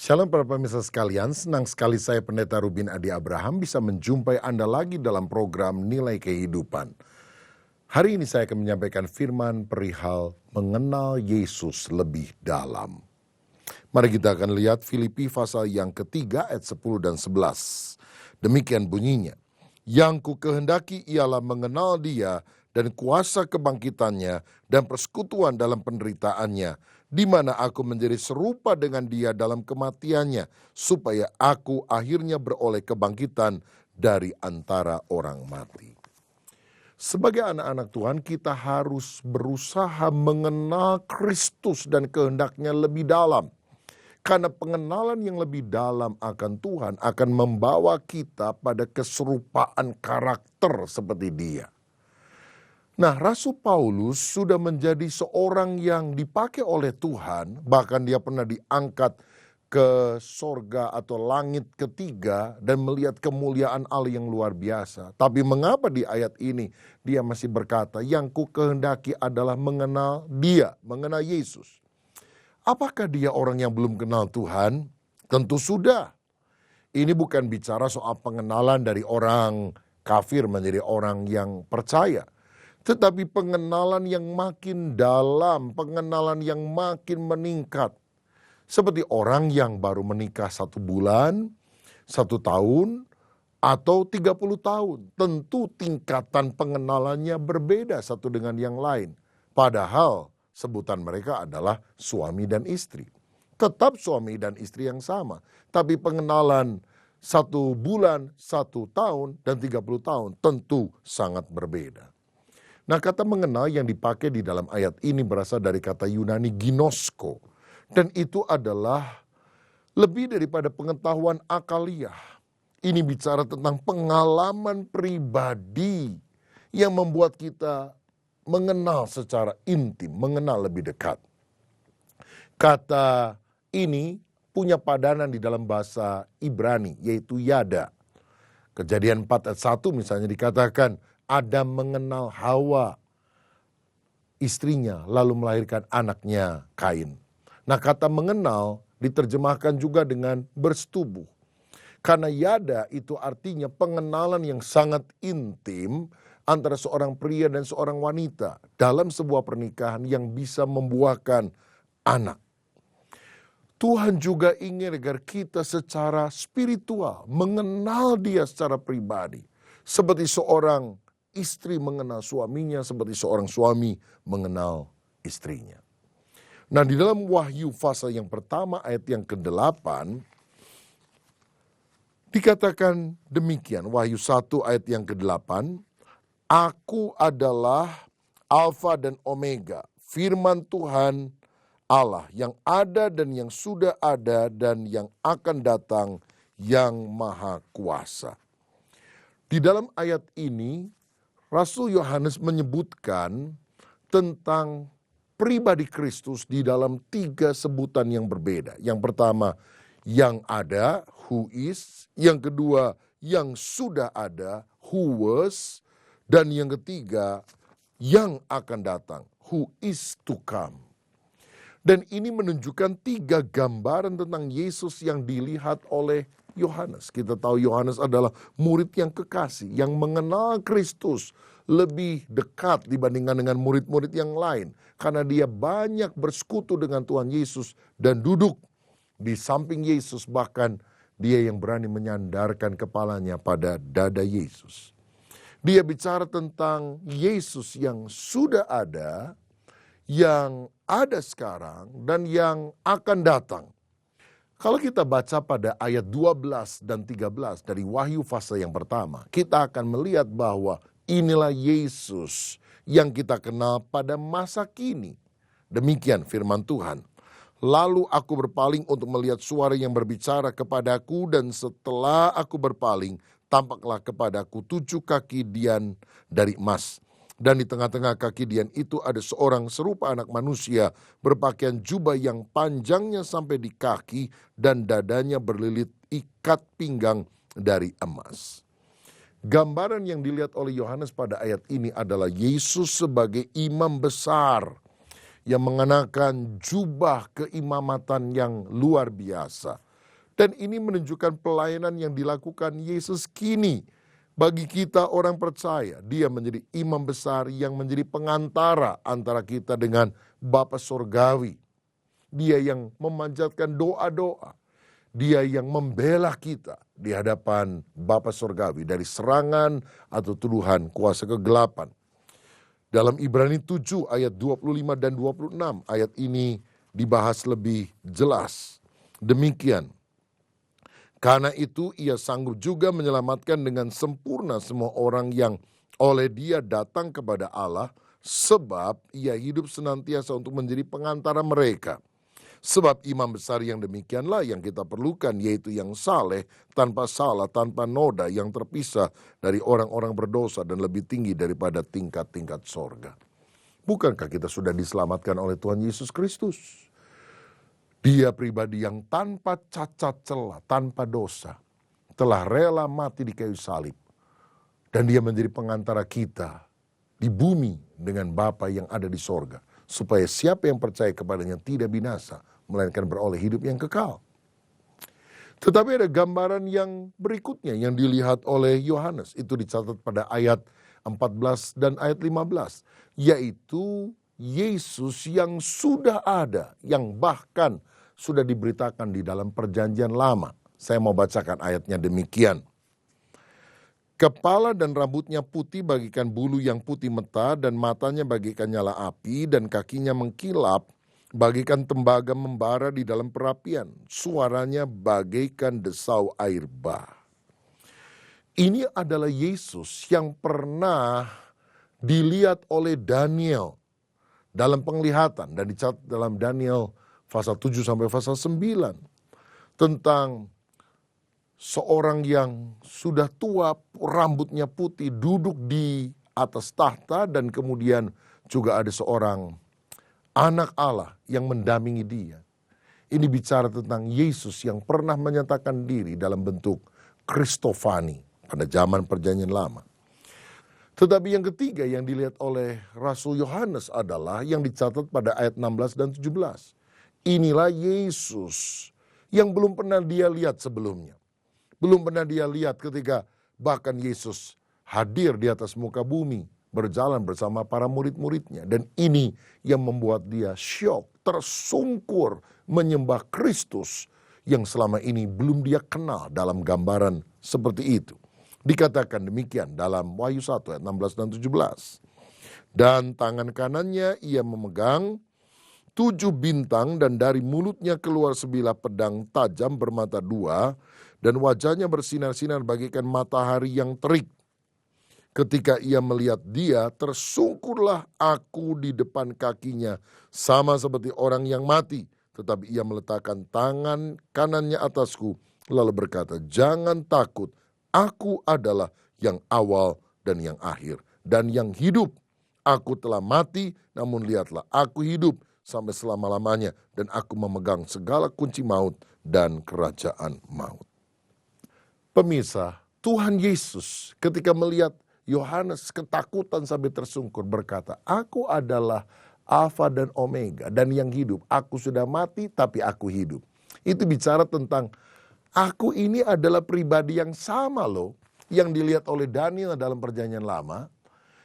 Shalom para pemirsa sekalian, senang sekali saya Pendeta Rubin Adi Abraham bisa menjumpai Anda lagi dalam program Nilai Kehidupan. Hari ini saya akan menyampaikan firman perihal mengenal Yesus lebih dalam. Mari kita akan lihat Filipi pasal yang ketiga ayat 10 dan 11. Demikian bunyinya, yang ku kehendaki ialah mengenal Dia dan kuasa kebangkitannya dan persekutuan dalam penderitaannya, di mana aku menjadi serupa dengan Dia dalam kematiannya, supaya aku akhirnya beroleh kebangkitan dari antara orang mati. Sebagai anak-anak Tuhan, kita harus berusaha mengenal Kristus dan kehendaknya lebih dalam. Karena pengenalan yang lebih dalam akan Tuhan akan membawa kita pada keserupaan karakter seperti Dia. Nah, Rasul Paulus sudah menjadi seorang yang dipakai oleh Tuhan, bahkan dia pernah diangkat ke sorga atau langit ketiga dan melihat kemuliaan Allah yang luar biasa. Tapi mengapa di ayat ini dia masih berkata, yang ku kehendaki adalah mengenal Dia, mengenal Yesus. Apakah dia orang yang belum kenal Tuhan? Tentu sudah. Ini bukan bicara soal pengenalan dari orang kafir menjadi orang yang percaya. Tetapi pengenalan yang makin dalam, pengenalan yang makin meningkat. Seperti orang yang baru menikah 1 bulan, 1 tahun, atau 30 tahun. Tentu tingkatan pengenalannya berbeda satu dengan yang lain. Padahal sebutan mereka adalah suami dan istri. Tetap suami dan istri yang sama. Tapi pengenalan 1 bulan, 1 tahun, dan 30 tahun tentu sangat berbeda. Nah, kata mengenal yang dipakai di dalam ayat ini berasal dari kata Yunani ginosko. Dan itu adalah lebih daripada pengetahuan akaliah. Ini bicara tentang pengalaman pribadi yang membuat kita mengenal secara intim, mengenal lebih dekat. Kata ini punya padanan di dalam bahasa Ibrani, yaitu yada. Kejadian 4 ayat 1 misalnya dikatakan, Adam mengenal Hawa, istrinya, lalu melahirkan anaknya Kain. Nah, kata mengenal diterjemahkan juga dengan bersetubuh. Karena yada itu artinya pengenalan yang sangat intim antara seorang pria dan seorang wanita dalam sebuah pernikahan yang bisa membuahkan anak. Tuhan juga ingin agar kita secara spiritual mengenal Dia secara pribadi. Seperti seorang istri mengenal suaminya, seperti seorang suami mengenal istrinya. Nah, di dalam Wahyu pasal yang pertama ayat yang ke-8 dikatakan demikian, Wahyu 1 ayat yang ke-8, Aku adalah Alfa dan Omega, firman Tuhan Allah yang ada dan yang sudah ada dan yang akan datang, yang maha kuasa. Di dalam ayat ini, Rasul Yohanes menyebutkan tentang pribadi Kristus di dalam 3 sebutan yang berbeda. Yang pertama, yang ada, who is. Yang kedua, yang sudah ada, who was. Dan yang ketiga, yang akan datang, who is to come. Dan ini menunjukkan 3 gambaran tentang Yesus yang dilihat oleh Yohanes. Kita tahu Yohanes adalah murid yang kekasih, yang mengenal Kristus lebih dekat dibandingkan dengan murid-murid yang lain. Karena dia banyak bersekutu dengan Tuhan Yesus dan duduk di samping Yesus, bahkan dia yang berani menyandarkan kepalanya pada dada Yesus. Dia bicara tentang Yesus yang sudah ada, yang ada sekarang, dan yang akan datang. Kalau kita baca pada ayat 12 dan 13 dari Wahyu pasal yang pertama, kita akan melihat bahwa inilah Yesus yang kita kenal pada masa kini. Demikian firman Tuhan. Lalu aku berpaling untuk melihat suara yang berbicara kepadaku, dan setelah aku berpaling, tampaklah kepadaku 7 kaki dian dari emas. Dan di tengah-tengah kaki dian itu ada seorang serupa anak manusia berpakaian jubah yang panjangnya sampai di kaki dan dadanya berlilit ikat pinggang dari emas. Gambaran yang dilihat oleh Yohanes pada ayat ini adalah Yesus sebagai imam besar yang mengenakan jubah keimamatan yang luar biasa. Dan ini menunjukkan pelayanan yang dilakukan Yesus kini. Bagi kita orang percaya, dia menjadi imam besar yang menjadi pengantara antara kita dengan Bapa Surgawi. Dia yang memanjatkan doa-doa. Dia yang membela kita di hadapan Bapa Surgawi dari serangan atau tuduhan kuasa kegelapan. Dalam Ibrani 7 ayat 25 dan 26, ayat ini dibahas lebih jelas. Demikian. Karena itu ia sanggup juga menyelamatkan dengan sempurna semua orang yang oleh dia datang kepada Allah, sebab ia hidup senantiasa untuk menjadi pengantara mereka. Sebab imam besar yang demikianlah yang kita perlukan, yaitu yang saleh, tanpa salah, tanpa noda, yang terpisah dari orang-orang berdosa dan lebih tinggi daripada tingkat-tingkat sorga. Bukankah kita sudah diselamatkan oleh Tuhan Yesus Kristus? Dia pribadi yang tanpa cacat celah, tanpa dosa, telah rela mati di kayu salib. Dan dia menjadi pengantara kita di bumi dengan Bapa yang ada di sorga. Supaya siapa yang percaya kepadanya tidak binasa, melainkan beroleh hidup yang kekal. Tetapi ada gambaran yang berikutnya yang dilihat oleh Yohanes. Itu dicatat pada ayat 14 dan ayat 15. Yaitu Yesus yang sudah ada, yang bahkan sudah diberitakan di dalam perjanjian lama. Saya mau bacakan ayatnya demikian. Kepala dan rambutnya putih bagikan bulu yang putih meta, dan matanya bagikan nyala api, dan kakinya mengkilap bagikan tembaga membara di dalam perapian. Suaranya bagaikan desau air bah. Ini adalah Yesus yang pernah dilihat oleh Daniel dalam penglihatan, dan dicatat dalam Daniel pasal 7 sampai pasal 9. Tentang seorang yang sudah tua, rambutnya putih, duduk di atas tahta, dan kemudian juga ada seorang anak Allah yang mendampingi dia. Ini bicara tentang Yesus yang pernah menyatakan diri dalam bentuk Kristofani pada zaman perjanjian lama. Tetapi yang ketiga yang dilihat oleh Rasul Yohanes adalah yang dicatat pada ayat 16 dan 17. Inilah Yesus yang belum pernah dia lihat sebelumnya. Belum pernah dia lihat ketika bahkan Yesus hadir di atas muka bumi, berjalan bersama para murid-muridnya. Dan ini yang membuat dia syok, tersungkur menyembah Kristus yang selama ini belum dia kenal dalam gambaran seperti itu. Dikatakan demikian dalam Wahyu 1 ayat 16 dan 17. Dan tangan kanannya ia memegang 7 bintang, dan dari mulutnya keluar sebilah pedang tajam bermata 2, dan wajahnya bersinar-sinar bagaikan matahari yang terik. Ketika ia melihat dia, tersungkurlah aku di depan kakinya, sama seperti orang yang mati. Tetapi ia meletakkan tangan kanannya atasku, lalu berkata, jangan takut, aku adalah yang awal dan yang akhir, dan yang hidup. Aku telah mati, namun lihatlah, aku hidup sampai selama-lamanya, dan aku memegang segala kunci maut dan kerajaan maut. Pemirsa, Tuhan Yesus ketika melihat Yohanes ketakutan sampai tersungkur berkata, aku adalah Alfa dan Omega dan yang hidup. Aku sudah mati tapi aku hidup. Itu bicara tentang aku ini adalah pribadi yang sama loh, yang dilihat oleh Daniel dalam perjanjian lama,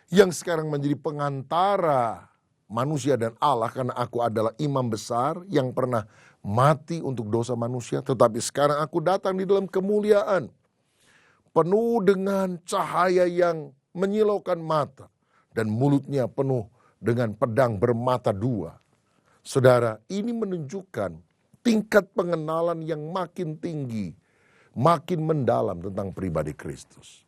yang sekarang menjadi pengantara manusia dan Allah, karena aku adalah imam besar yang pernah mati untuk dosa manusia, tetapi sekarang aku datang di dalam kemuliaan, penuh dengan cahaya yang menyilaukan mata, dan mulutnya penuh dengan pedang bermata 2. Saudara, ini menunjukkan tingkat pengenalan yang makin tinggi, makin mendalam tentang pribadi Kristus.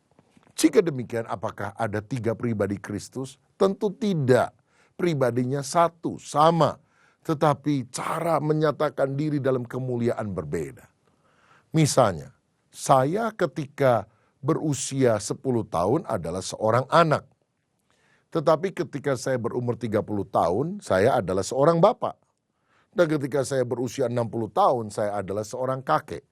Jika demikian, apakah ada 3 pribadi Kristus? Tentu tidak. Pribadinya satu, sama, tetapi cara menyatakan diri dalam kemuliaan berbeda. Misalnya, saya ketika berusia 10 tahun adalah seorang anak. Tetapi ketika saya berumur 30 tahun, saya adalah seorang bapak. Dan ketika saya berusia 60 tahun, saya adalah seorang kakek.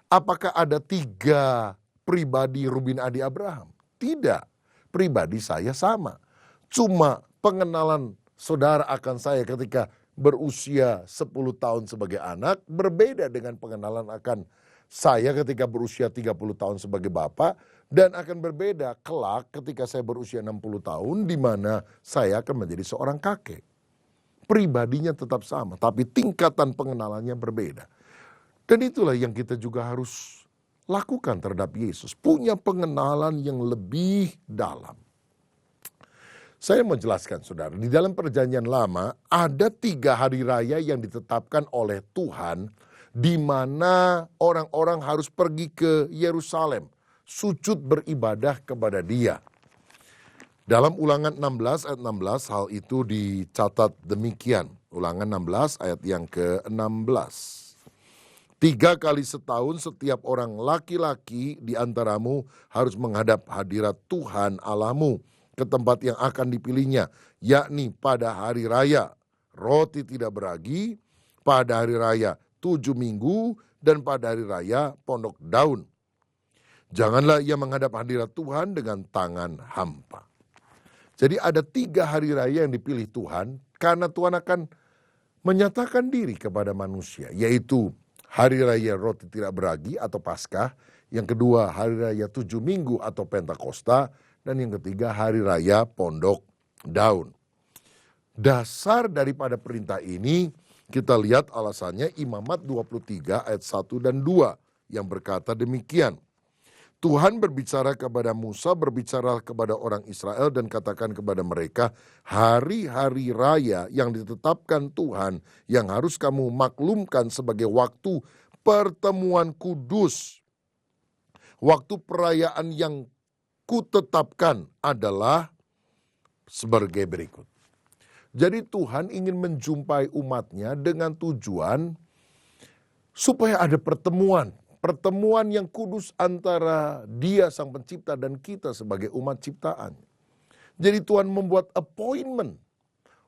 Apakah ada 3 pribadi Ruben Adi Abraham? Tidak. Pribadi saya sama. Cuma pengenalan saudara akan saya ketika berusia 10 tahun sebagai anak berbeda dengan pengenalan akan saya ketika berusia 30 tahun sebagai bapak, dan akan berbeda kelak ketika saya berusia 60 tahun di mana saya akan menjadi seorang kakek. Pribadinya tetap sama, tapi tingkatan pengenalannya berbeda. Dan itulah yang kita juga harus lakukan terhadap Yesus, punya pengenalan yang lebih dalam. Saya mau jelaskan saudara, di dalam perjanjian lama ada 3 hari raya yang ditetapkan oleh Tuhan di mana orang-orang harus pergi ke Yerusalem, sujud beribadah kepada Dia. Dalam Ulangan 16 ayat 16 hal itu dicatat demikian. Ulangan 16 ayat yang ke-16. 3 kali setahun setiap orang laki-laki di antaramu harus menghadap hadirat Tuhan Allahmu ke tempat yang akan dipilihnya, yakni pada hari raya roti tidak beragi, pada hari raya 7 minggu, dan pada hari raya pondok daun. Janganlah ia menghadap hadirat Tuhan dengan tangan hampa. Jadi ada 3 hari raya yang dipilih Tuhan karena Tuhan akan menyatakan diri kepada manusia, yaitu hari raya roti tidak beragi atau Paskah, yang kedua hari raya 7 minggu atau Pentakosta, dan yang ketiga hari raya pondok daun. Dasar daripada perintah ini kita lihat alasannya Imamat 23 ayat 1 dan 2 yang berkata demikian. Tuhan berbicara kepada Musa, berbicara kepada orang Israel dan katakan kepada mereka, hari-hari raya yang ditetapkan Tuhan yang harus kamu maklumkan sebagai waktu pertemuan kudus. Waktu perayaan yang kutetapkan adalah sebagai berikut. Jadi Tuhan ingin menjumpai umatnya dengan tujuan supaya ada pertemuan yang kudus antara Dia Sang Pencipta dan kita sebagai umat ciptaan. Jadi Tuhan membuat appointment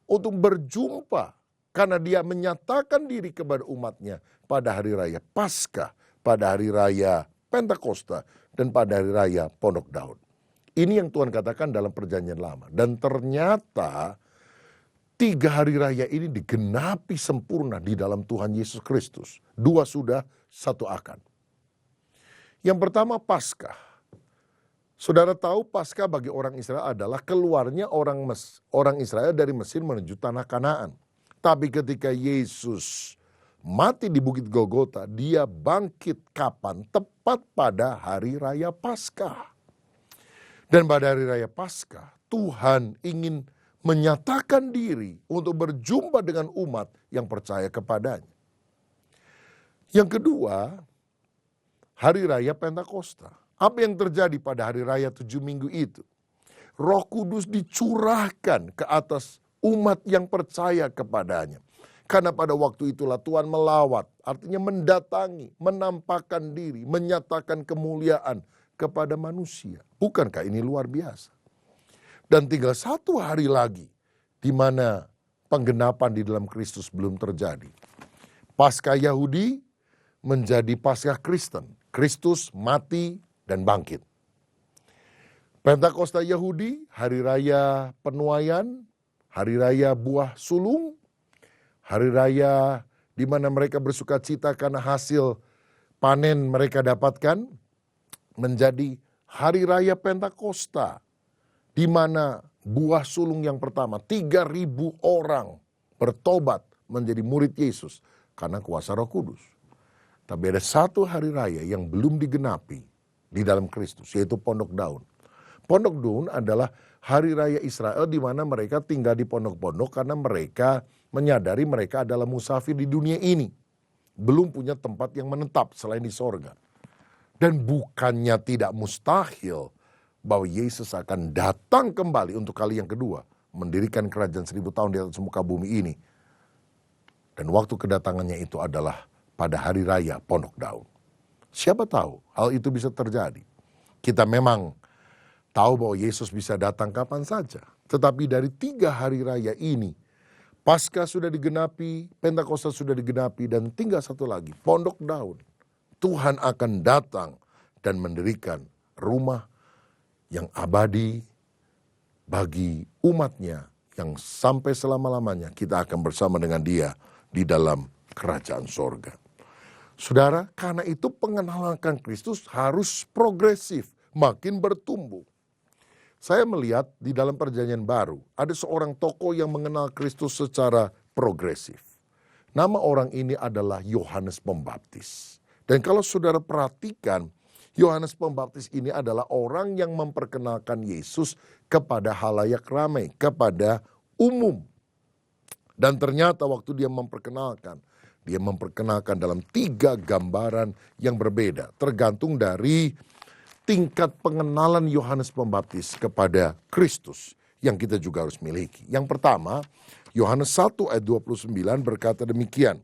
untuk berjumpa karena Dia menyatakan diri kepada umatnya pada hari raya Paskah, pada hari raya Pentakosta, dan pada hari raya Pondok Daun. Ini yang Tuhan katakan dalam perjanjian lama. Dan ternyata 3 hari raya ini digenapi sempurna di dalam Tuhan Yesus Kristus. 2 sudah, 1 akan. Yang pertama Paskah. Saudara tahu Paskah bagi orang Israel adalah keluarnya orang Israel dari Mesir menuju tanah Kanaan. Tapi ketika Yesus mati di Bukit Golgota, Dia bangkit kapan? Tepat pada hari raya Paskah. Dan pada hari raya Paskah, Tuhan ingin menyatakan diri untuk berjumpa dengan umat yang percaya kepadanya. Yang kedua, hari raya Pentakosta. Apa yang terjadi pada hari raya 7 minggu itu? Roh Kudus dicurahkan ke atas umat yang percaya kepadanya. Karena pada waktu itulah Tuhan melawat, artinya mendatangi, menampakkan diri, menyatakan kemuliaan kepada manusia. Bukankah ini luar biasa? Dan tinggal 1 hari lagi di mana penggenapan di dalam Kristus belum terjadi. Paskah Yahudi menjadi Paskah Kristen. Kristus mati dan bangkit. Pentakosta Yahudi, hari raya penuaian, hari raya buah sulung, hari raya di mana mereka bersuka cita karena hasil panen mereka dapatkan, menjadi hari raya Pentakosta, di mana buah sulung yang pertama, 3.000 orang bertobat menjadi murid Yesus karena kuasa Roh Kudus. Tapi ada 1 hari raya yang belum digenapi di dalam Kristus, yaitu Pondok Daun. Pondok Daun adalah hari raya Israel di mana mereka tinggal di pondok-pondok karena mereka menyadari mereka adalah musafir di dunia ini. Belum punya tempat yang menetap selain di sorga. Dan bukannya tidak mustahil bahwa Yesus akan datang kembali untuk kali yang kedua, mendirikan kerajaan 1000 tahun di atas muka bumi ini. Dan waktu kedatangannya itu adalah pada hari raya Pondok Daun. Siapa tahu hal itu bisa terjadi. Kita memang tahu bahwa Yesus bisa datang kapan saja. Tetapi dari 3 hari raya ini, Paskah sudah digenapi, Pentakosta sudah digenapi, dan tinggal 1 lagi, Pondok Daun. Tuhan akan datang dan mendirikan rumah yang abadi bagi umatnya yang sampai selama-lamanya kita akan bersama dengan Dia di dalam kerajaan sorga. Saudara, karena itu pengenalan akan Kristus harus progresif, makin bertumbuh. Saya melihat di dalam perjanjian baru, ada seorang tokoh yang mengenal Kristus secara progresif. Nama orang ini adalah Yohanes Pembaptis. Dan kalau saudara perhatikan, Yohanes Pembaptis ini adalah orang yang memperkenalkan Yesus kepada halayak ramai, kepada umum. Dan ternyata waktu dia memperkenalkan dalam 3 gambaran yang berbeda. Tergantung dari tingkat pengenalan Yohanes Pembaptis kepada Kristus yang kita juga harus miliki. Yang pertama, Yohanes 1 ayat 29 berkata demikian.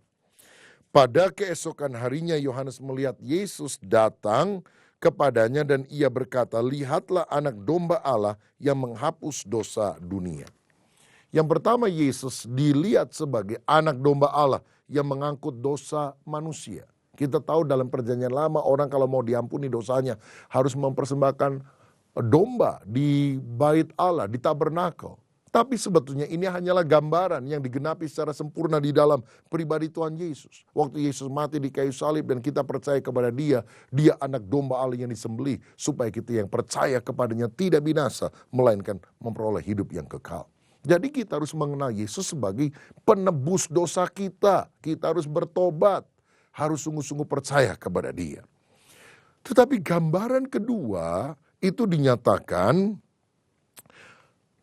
Pada keesokan harinya Yohanes melihat Yesus datang kepadanya dan ia berkata, lihatlah anak domba Allah yang menghapus dosa dunia. Yang pertama, Yesus dilihat sebagai anak domba Allah yang mengangkut dosa manusia. Kita tahu dalam perjanjian lama orang kalau mau diampuni dosanya harus mempersembahkan domba di bait Allah, di tabernakel. Tapi sebetulnya ini hanyalah gambaran yang digenapi secara sempurna di dalam pribadi Tuhan Yesus. Waktu Yesus mati di kayu salib dan kita percaya kepada Dia anak domba Allah yang disembelih supaya kita yang percaya kepadanya tidak binasa melainkan memperoleh hidup yang kekal. Jadi kita harus mengenal Yesus sebagai penebus dosa kita. Kita harus bertobat, harus sungguh-sungguh percaya kepada Dia. Tetapi gambaran kedua itu dinyatakan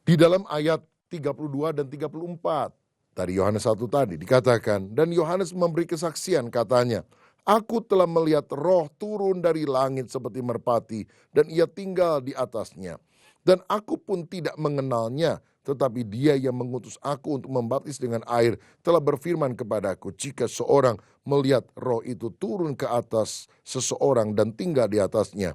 di dalam ayat 32 dan 34. Dari Yohanes 1 tadi dikatakan, dan Yohanes memberi kesaksian katanya, aku telah melihat roh turun dari langit seperti merpati dan ia tinggal di atasnya. Dan aku pun tidak mengenalnya, tetapi Dia yang mengutus aku untuk membaptis dengan air telah berfirman kepadaku, jika seorang melihat roh itu turun ke atas seseorang dan tinggal di atasnya,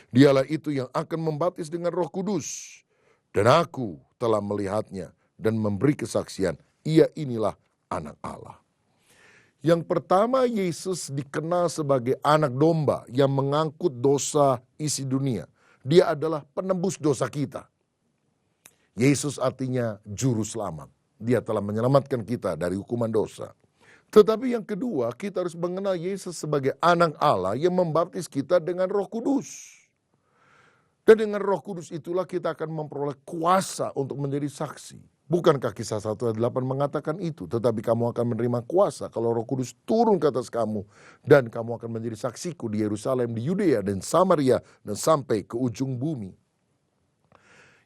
Dialah itu yang akan membaptis dengan Roh Kudus. Dan aku telah melihatnya dan memberi kesaksian, ia inilah anak Allah. Yang pertama, Yesus dikenal sebagai anak domba yang mengangkut dosa isi dunia. Dia adalah penebus dosa kita. Yesus artinya juru selamat. Dia telah menyelamatkan kita dari hukuman dosa. Tetapi yang kedua, kita harus mengenal Yesus sebagai anak Allah yang membaptis kita dengan Roh Kudus. Dan dengan Roh Kudus itulah kita akan memperoleh kuasa untuk menjadi saksi. Bukankah Kisah 1 ayat 8 mengatakan itu? Tetapi kamu akan menerima kuasa kalau Roh Kudus turun ke atas kamu. Dan kamu akan menjadi saksiku di Yerusalem, di Yudea dan Samaria dan sampai ke ujung bumi.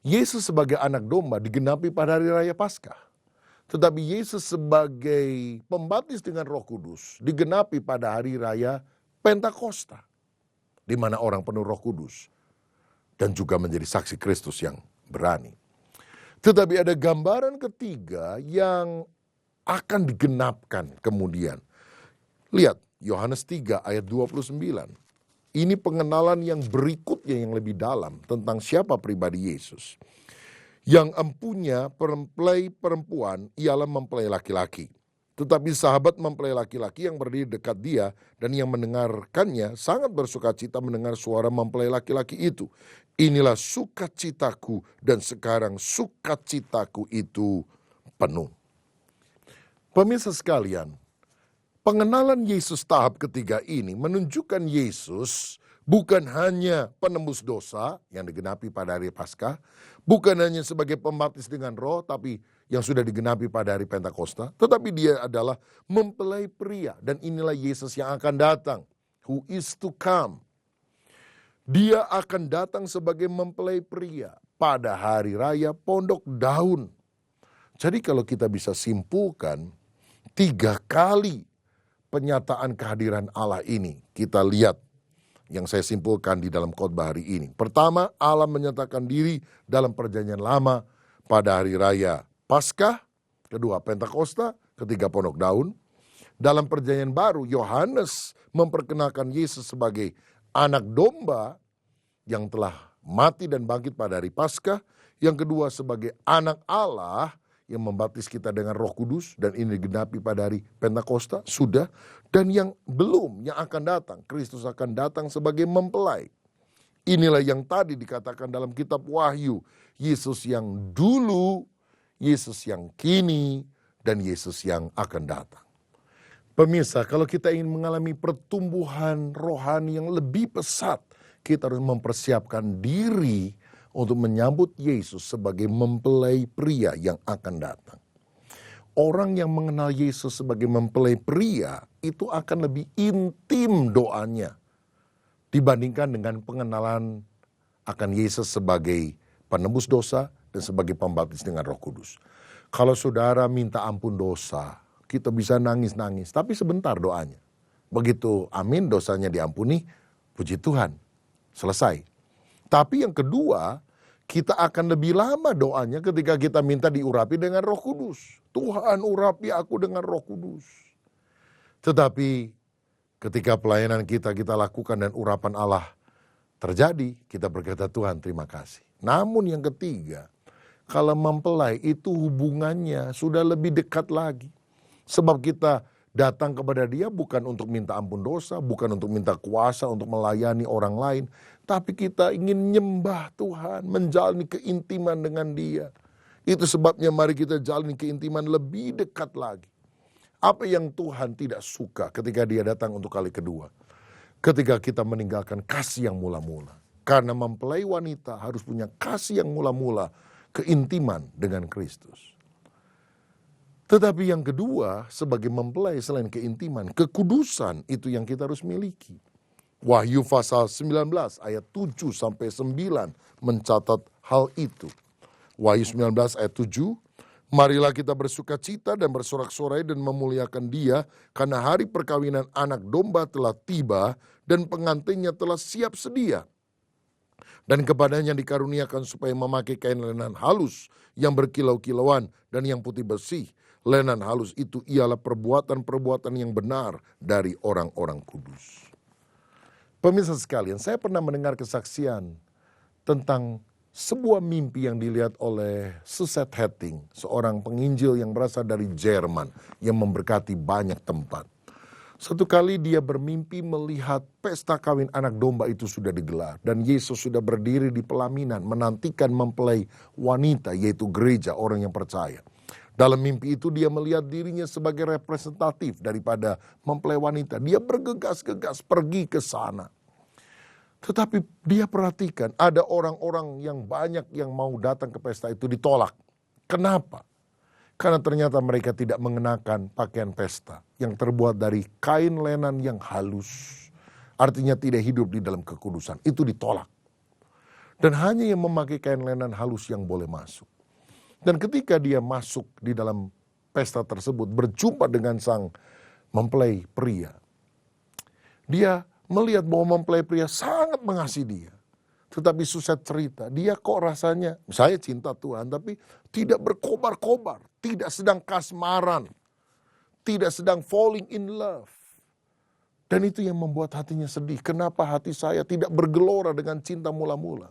Yesus sebagai anak domba digenapi pada hari raya Paskah. Tetapi Yesus sebagai pembaptis dengan Roh Kudus digenapi pada hari raya Pentakosta. Di mana orang penuh Roh Kudus. Dan juga menjadi saksi Kristus yang berani. Tetapi ada gambaran ketiga yang akan digenapkan kemudian. Lihat Yohanes 3 ayat 29. Ini pengenalan yang berikutnya yang lebih dalam tentang siapa pribadi Yesus. Yang empunya mempelai perempuan ialah mempelai laki-laki. Tetapi sahabat mempelai laki-laki yang berdiri dekat dia dan yang mendengarkannya sangat bersukacita mendengar suara mempelai laki-laki itu. Inilah sukacitaku dan sekarang sukacitaku itu penuh. Pemirsa sekalian, pengenalan Yesus tahap ketiga ini menunjukkan Yesus bukan hanya penembus dosa yang digenapi pada hari Paskah, bukan hanya sebagai pembaptis dengan Roh, tapi yang sudah digenapi pada hari Pentakosta, tetapi Dia adalah mempelai pria, dan inilah Yesus yang akan datang, who is to come. Dia akan datang sebagai mempelai pria pada hari raya Pondok Daun. Jadi kalau kita bisa simpulkan 3 kali penyataan kehadiran Allah ini, kita lihat yang saya simpulkan di dalam khotbah hari ini. Pertama, Allah menyatakan diri dalam perjanjian lama pada hari raya Paskah, kedua Pentakosta, ketiga Pondok Daun. Dalam perjanjian baru, Yohanes memperkenalkan Yesus sebagai anak domba yang telah mati dan bangkit pada hari Paskah. Yang kedua sebagai anak Allah yang membaptis kita dengan Roh Kudus, dan ini digenapi pada hari Pentakosta, sudah. Dan yang belum, yang akan datang, Kristus akan datang sebagai mempelai. Inilah yang tadi dikatakan dalam kitab Wahyu, Yesus yang dulu Yesus yang kini, dan Yesus yang akan datang. Pemirsa, kalau kita ingin mengalami pertumbuhan rohani yang lebih pesat, kita harus mempersiapkan diri untuk menyambut Yesus sebagai mempelai pria yang akan datang. Orang yang mengenal Yesus sebagai mempelai pria itu akan lebih intim doanya dibandingkan dengan pengenalan akan Yesus sebagai penebus dosa dan sebagai pembaptis dengan Roh Kudus. Kalau saudara minta ampun dosa, kita bisa nangis-nangis, tapi sebentar doanya. Begitu amin, dosanya diampuni, puji Tuhan, selesai. Tapi yang kedua, kita akan lebih lama doanya ketika kita minta diurapi dengan Roh Kudus. Tuhan, urapi aku dengan Roh Kudus. Tetapi ketika pelayanan kita lakukan dan urapan Allah terjadi, kita berkata, Tuhan terima kasih. Namun yang ketiga, kalau mempelai itu hubungannya sudah lebih dekat lagi. Sebab kita datang kepada dia bukan untuk minta ampun dosa, bukan untuk minta kuasa untuk melayani orang lain. Tapi kita ingin nyembah Tuhan, menjalani keintiman dengan dia. Itu sebabnya mari kita jalani keintiman lebih dekat lagi. Apa yang Tuhan tidak suka ketika dia datang untuk kali kedua? Ketika kita meninggalkan kasih yang mula-mula. Karena mempelai wanita harus punya kasih yang mula-mula, keintiman dengan Kristus. Tetapi yang kedua, sebagai mempelai selain keintiman, kekudusan itu yang kita harus miliki. Wahyu pasal 19 ayat 7 sampai 9 mencatat hal itu. Wahyu 19 ayat 7, marilah kita bersuka cita dan bersorak-sorai dan memuliakan dia, karena hari perkawinan anak domba telah tiba dan pengantinnya telah siap sedia. Dan kepadanya dikaruniakan supaya memakai kain lenan halus yang berkilau-kilauan dan yang putih bersih. Lenan halus itu ialah perbuatan-perbuatan yang benar dari orang-orang kudus. Pemirsa sekalian, saya pernah mendengar kesaksian tentang sebuah mimpi yang dilihat oleh Suzette Hetting, seorang penginjil yang berasal dari Jerman yang memberkati banyak tempat. Satu kali dia bermimpi melihat pesta kawin anak domba itu sudah digelar dan Yesus sudah berdiri di pelaminan menantikan mempelai wanita, yaitu gereja, orang yang percaya. Dalam mimpi itu dia melihat dirinya sebagai representatif daripada mempelai wanita. Dia bergegas-gegas pergi ke sana. Tetapi dia perhatikan ada orang-orang yang banyak yang mau datang ke pesta itu ditolak. Kenapa? Karena ternyata mereka tidak mengenakan pakaian pesta yang terbuat dari kain lenan yang halus. Artinya tidak hidup di dalam kekudusan. Itu ditolak. Dan hanya yang memakai kain lenan halus yang boleh masuk. Dan ketika dia masuk di dalam pesta tersebut, berjumpa dengan sang mempelai pria, dia melihat bahwa mempelai pria sangat mengasihi dia. Tetapi Suzette cerita, dia kok rasanya, saya cinta Tuhan, tapi tidak berkobar-kobar, tidak sedang kasmaran, tidak sedang falling in love. Dan itu yang membuat hatinya sedih. Kenapa hati saya tidak bergelora dengan cinta mula-mula?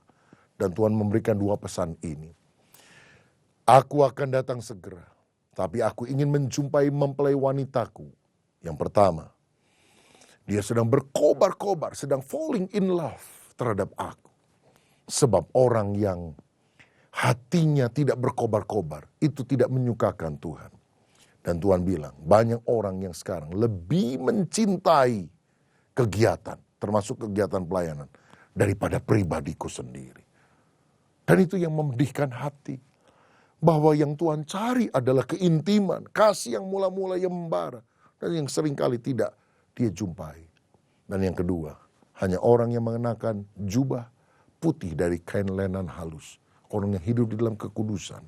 Dan Tuhan memberikan dua pesan ini. Aku akan datang segera, tapi aku ingin menjumpai mempelai wanitaku. Yang pertama, dia sedang berkobar-kobar, sedang falling in love terhadap aku. Sebab orang yang hatinya tidak berkobar-kobar, itu tidak menyukakan Tuhan. Dan Tuhan bilang, banyak orang yang sekarang lebih mencintai kegiatan, termasuk kegiatan pelayanan, daripada pribadiku sendiri. Dan itu yang memedihkan hati. Bahwa yang Tuhan cari adalah keintiman, kasih yang mula-mula yang membara. Dan yang seringkali tidak dia jumpai. Dan yang kedua, hanya orang yang mengenakan jubah putih dari kain lenan halus. Orang yang hidup di dalam kekudusan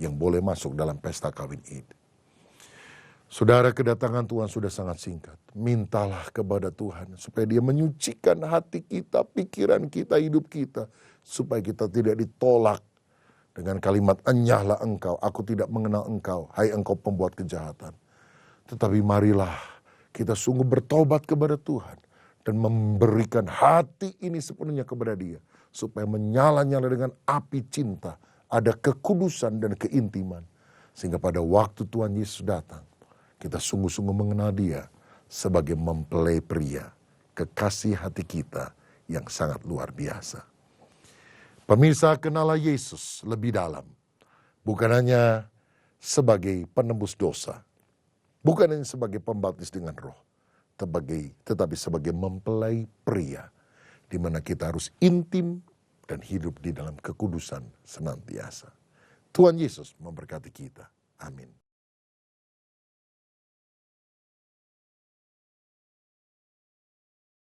yang boleh masuk dalam pesta kawin ini. Saudara, kedatangan Tuhan sudah sangat singkat. Mintalah kepada Tuhan supaya dia menyucikan hati kita, pikiran kita, hidup kita. Supaya kita tidak ditolak dengan kalimat, enyahlah engkau, aku tidak mengenal engkau, hai engkau pembuat kejahatan. Tetapi marilah kita sungguh bertobat kepada Tuhan dan memberikan hati ini sepenuhnya kepada dia. Supaya menyala-nyala dengan api cinta, ada kekudusan dan keintiman. Sehingga pada waktu Tuhan Yesus datang, kita sungguh-sungguh mengenal dia sebagai mempelai pria, kekasih hati kita yang sangat luar biasa. Pemirsa, kenalah Yesus lebih dalam. Bukan hanya sebagai penembus dosa. Bukan hanya sebagai pembaptis dengan roh, tetapi sebagai mempelai pria, di mana kita harus intim dan hidup di dalam kekudusan senantiasa. Tuhan Yesus memberkati kita. Amin.